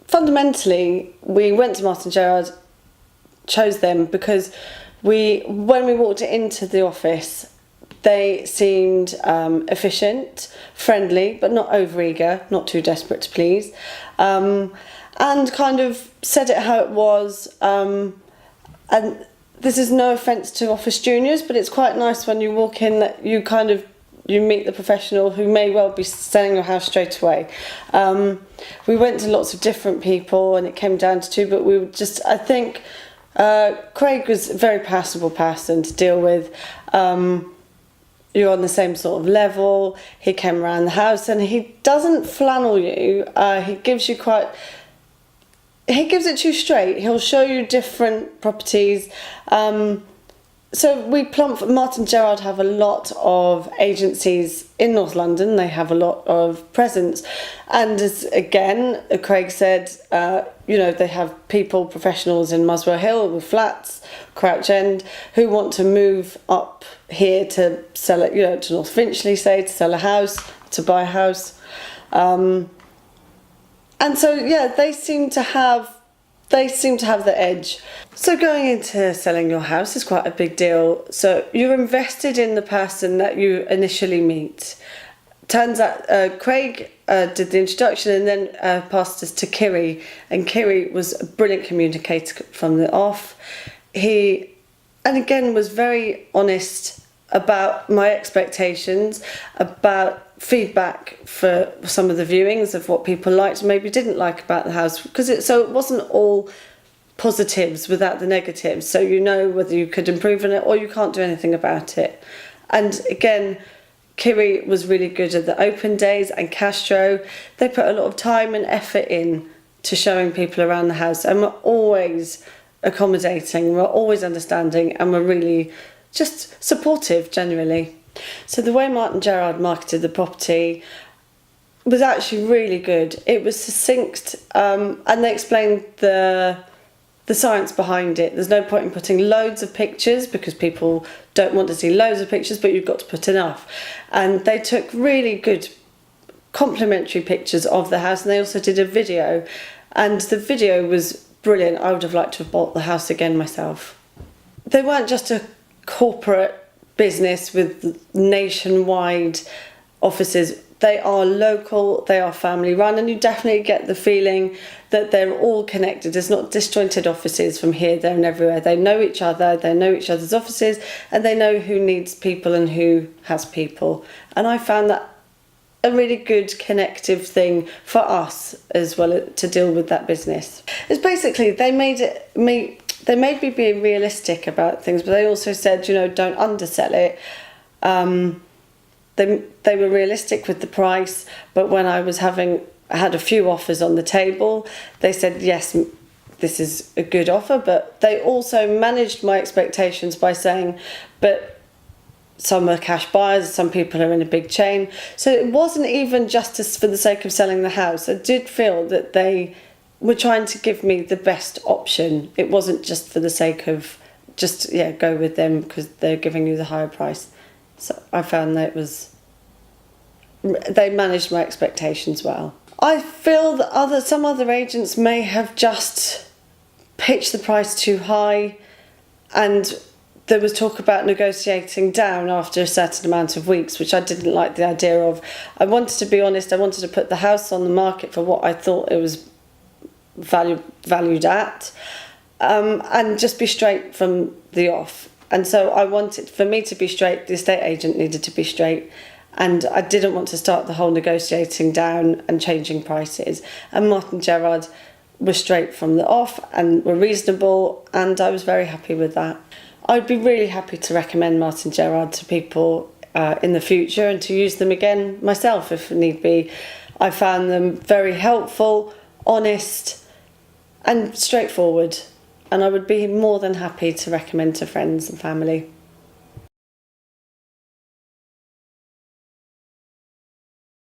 fundamentally, we went to Martin Gerrard, chose them because when we walked into the office, they seemed efficient, friendly, but not overeager, not too desperate to please, and kind of said it how it was. And this is no offence to office juniors, but it's quite nice when you walk in that you meet the professional who may well be selling your house straight away. We went to lots of different people and it came down to two, but we were just, I think Craig was a very passable person to deal with. You're on the same sort of level. He came around the house and he doesn't flannel you. He gives it to you straight. He'll show you different properties. So we Martin Gerrard have a lot of agencies in North London. They have a lot of presence. And as again, Craig said, they have professionals in Muswell Hill with flats, Crouch End, who want to move up here to sell it, to North Finchley, say, to sell a house, to buy a house. And so, they seem to have the edge. So going into selling your house is quite a big deal. So you're invested in the person that you initially meet. Turns out Craig did the introduction and then passed us to Kiri. And Kiri was a brilliant communicator from the off. He, and again, was very honest about my expectations, about feedback for some of the viewings of what people liked and maybe didn't like about the house, so it wasn't all positives without the negatives, so whether you could improve on it or you can't do anything about it. And again, Kiri was really good at the open days, and Castro, they put a lot of time and effort in to showing people around the house, and we're always accommodating, we're always understanding, and we're really just supportive generally. So the way Martin Gerrard marketed the property was actually really good. It was succinct, and they explained the science behind it. There's no point in putting loads of pictures because people don't want to see loads of pictures, but you've got to put enough. And they took really good complimentary pictures of the house, and they also did a video, and the video was brilliant. I would have liked to have bought the house again myself. They weren't just a corporate business with nationwide offices. They are local, they are family run, and you definitely get the feeling that they're all connected. It's not disjointed offices from here, there and everywhere. They know each other, they know each other's offices, and they know who needs people and who has people. And I found that a really good connective thing for us as well to deal with that business. It's basically, they made me be realistic about things, but they also said, don't undersell it. They were realistic with the price, but when I had a few offers on the table, they said, yes, this is a good offer, but they also managed my expectations by saying, but some are cash buyers, some people are in a big chain. So it wasn't even just for the sake of selling the house. I did feel that they were trying to give me the best option. It wasn't just for the sake of go with them because they're giving you the higher price. So I found that they managed my expectations well. I feel that some other agents may have just pitched the price too high, and there was talk about negotiating down after a certain amount of weeks, which I didn't like the idea of. I wanted to be honest. I wanted to put the house on the market for what I thought it was valued at, and just be straight from the off. And so I wanted, for me to be straight, the estate agent needed to be straight, and I didn't want to start the whole negotiating down and changing prices. And Martin Gerrard was straight from the off and were reasonable, and I was very happy with that. I'd be really happy to recommend Martin Gerrard to people in the future and to use them again myself if need be. I found them very helpful, honest and straightforward, and I would be more than happy to recommend to friends and family.